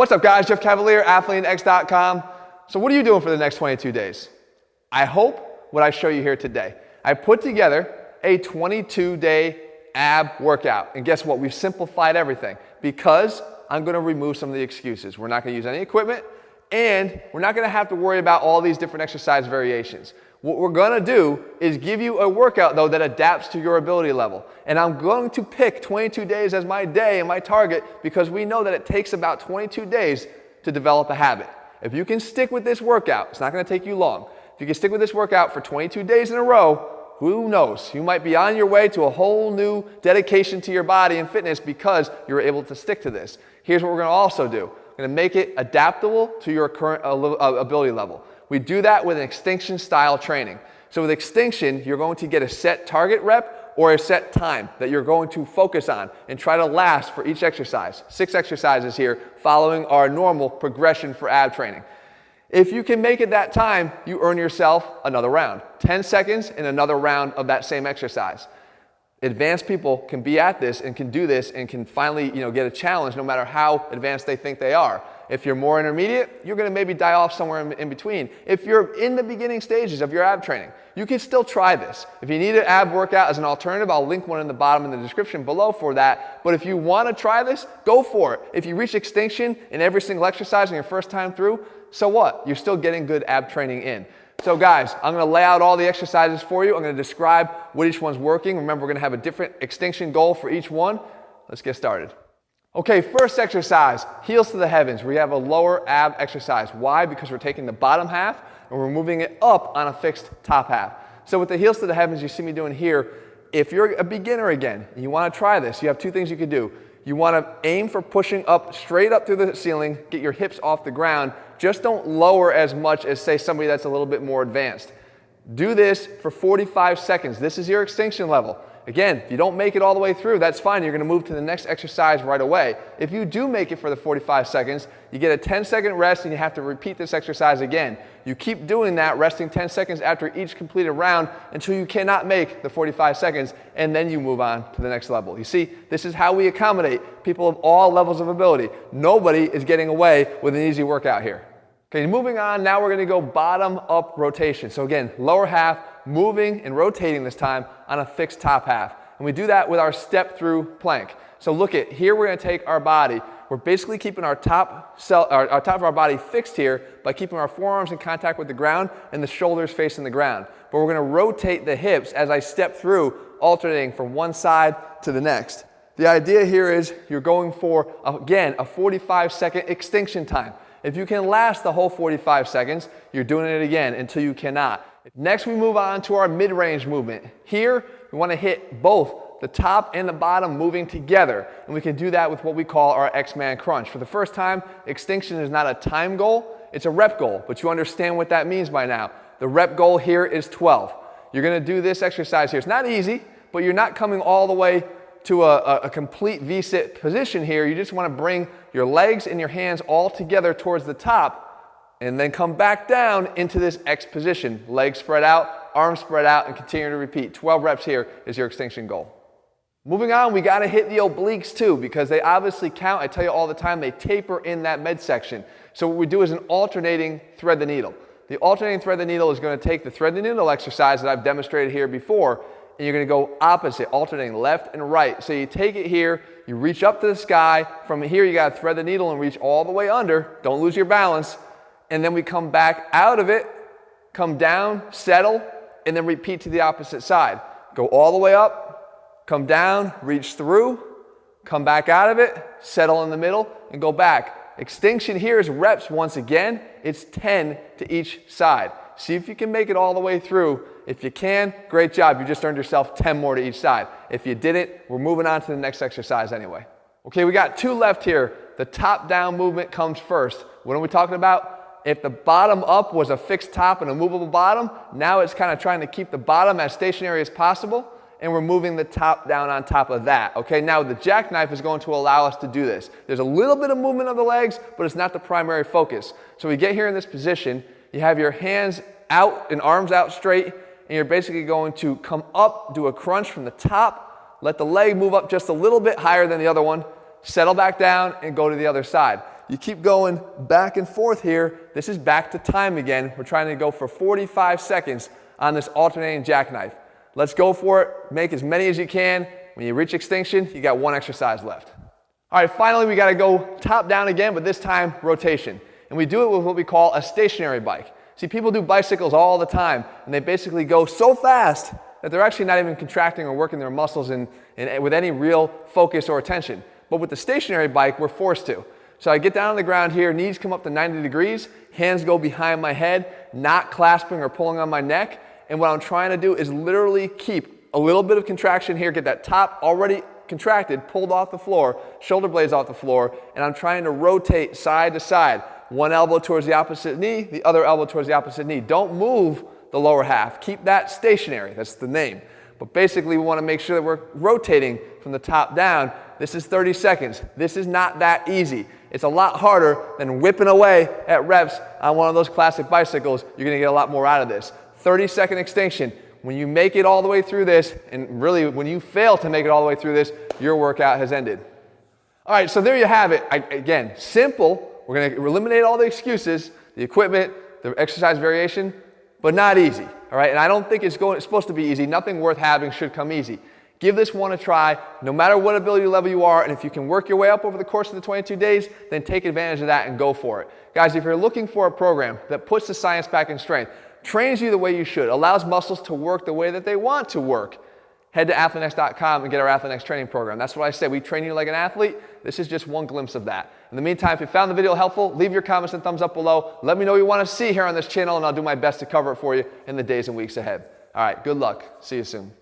What's up, guys? Jeff Cavaliere, AthleanX.com. So what are you doing for the next 22 days? I hope what I show you here today. I put together a 22-day ab workout. And guess what? We've simplified everything because I'm going to remove some of the excuses. We're not going to use any equipment, and we're not going to have to worry about all these different exercise variations. What we're going to do is give you a workout, though, that adapts to your ability level. And I'm going to pick 22 days as my day and my target because we know that it takes about 22 days to develop a habit. If you can stick with this workout, it's not going to take you long. If you can stick with this workout for 22 days in a row, who knows? You might be on your way to a whole new dedication to your body and fitness because you're able to stick to this. Here's what we're going to also do. We're going to make it adaptable to your current ability level. We do that with an extinction style training. So with extinction, you're going to get a set target rep or a set time that you're going to focus on and try to last for each exercise. 6 exercises here following our normal progression for ab training. If you can make it that time, you earn yourself another round. 10 seconds and another round of that same exercise. Advanced people can be at this and can do this and can finally, get a challenge no matter how advanced they think they are. If you're more intermediate, you're going to maybe die off somewhere in between. If you're in the beginning stages of your ab training, you can still try this. If you need an ab workout as an alternative, I'll link one in the bottom in the description below for that. But if you want to try this, go for it. If you reach extinction in every single exercise on your first time through, so what? You're still getting good ab training in. So guys, I'm going to lay out all the exercises for you. I'm going to describe what each one's working. Remember, we're going to have a different extinction goal for each one. Let's get started. Okay, first exercise, heels to the heavens. We have a lower ab exercise. Why? Because we're taking the bottom half and we're moving it up on a fixed top half. So with the heels to the heavens you see me doing here, if you're a beginner again and you want to try this, you have 2 things you can do. You want to aim for pushing up straight up through the ceiling, get your hips off the ground. Just don't lower as much as, say, somebody that's a little bit more advanced. Do this for 45 seconds. This is your extinction level. Again, if you don't make it all the way through, that's fine. You're going to move to the next exercise right away. If you do make it for the 45 seconds, you get a 10-second rest and you have to repeat this exercise again. You keep doing that, resting 10 seconds after each completed round until you cannot make the 45 seconds, and then you move on to the next level. You see, this is how we accommodate people of all levels of ability. Nobody is getting away with an easy workout here. Okay, moving on, now we're going to go bottom-up rotation. So again, lower half, moving and rotating this time on a fixed top half. And we do that with our step-through plank. So look at, here we're going to take our body. We're basically keeping our top of our body fixed here by keeping our forearms in contact with the ground and the shoulders facing the ground. But we're going to rotate the hips as I step through, alternating from one side to the next. The idea here is you're going for, again, a 45-second extinction time. If you can last the whole 45 seconds, you're doing it again until you cannot. Next, we move on to our mid-range movement. Here, we want to hit both the top and the bottom moving together, and we can do that with what we call our X-Man crunch. For the first time, extinction is not a time goal, it's a rep goal, but you understand what that means by now. The rep goal here is 12. You're going to do this exercise here. It's not easy, but you're not coming all the way to a complete V-sit position here. You just want to bring your legs and your hands all together towards the top and then come back down into this X position. Legs spread out, arms spread out, and continue to repeat. 12 reps here is your extinction goal. Moving on, we got to hit the obliques too because they obviously count. I tell you all the time, they taper in that midsection. So what we do is an alternating thread the needle. The alternating thread the needle is going to take the thread the needle exercise that I've demonstrated here before, and you're going to go opposite, alternating left and right. So you take it here, you reach up to the sky. From here, you got to thread the needle and reach all the way under. Don't lose your balance. And then we come back out of it, come down, settle, and then repeat to the opposite side. Go all the way up, come down, reach through, come back out of it, settle in the middle, and go back. Extinction here is reps once again. It's 10 to each side. See if you can make it all the way through. If you can, great job. You just earned yourself 10 more to each side. If you didn't, we're moving on to the next exercise anyway. Okay, we got 2 left here. The top-down movement comes first. What are we talking about? If the bottom up was a fixed top and a movable bottom, now it's kind of trying to keep the bottom as stationary as possible, and we're moving the top down on top of that. Okay, now the jackknife is going to allow us to do this. There's a little bit of movement of the legs, but it's not the primary focus. So we get here in this position, you have your hands out and arms out straight, and you're basically going to come up, do a crunch from the top, let the leg move up just a little bit higher than the other one, settle back down, and go to the other side. you keep going back and forth here. This is back to time again. We're trying to go for 45 seconds on this alternating jackknife. Let's go for it. Make as many as you can. When you reach extinction, you got one exercise left. All right, finally, we got to go top down again, but this time rotation. And we do it with what we call a stationary bike. See, people do bicycles all the time, and they basically go so fast that they're actually not even contracting or working their muscles with any real focus or attention. But with the stationary bike, we're forced to. So I get down on the ground here, knees come up to 90 degrees, hands go behind my head, not clasping or pulling on my neck. And what I'm trying to do is literally keep a little bit of contraction here, get that top already contracted, pulled off the floor, shoulder blades off the floor, and I'm trying to rotate side to side. One elbow towards the opposite knee, the other elbow towards the opposite knee. Don't move the lower half. Keep that stationary. That's the name. But basically, we want to make sure that we're rotating from the top down. This is 30 seconds. This is not that easy. It's a lot harder than whipping away at reps on one of those classic bicycles. You're going to get a lot more out of this. 30-second extinction. When you make it all the way through this, and really when you fail to make it all the way through this, your workout has ended. All right, so there you have it. Again, simple. We're going to eliminate all the excuses, the equipment, the exercise variation, but not easy. All right, and I don't think it's supposed to be easy. Nothing worth having should come easy. Give this one a try, no matter what ability level you are, and if you can work your way up over the course of the 22 days, then take advantage of that and go for it. Guys, if you're looking for a program that puts the science back in strength, trains you the way you should, allows muscles to work the way that they want to work, head to athletenext.com and get our AthleteNext training program. That's what I said. We train you like an athlete. This is just one glimpse of that. In the meantime, if you found the video helpful, leave your comments and thumbs up below. Let me know what you want to see here on this channel, and I'll do my best to cover it for you in the days and weeks ahead. All right, good luck. See you soon.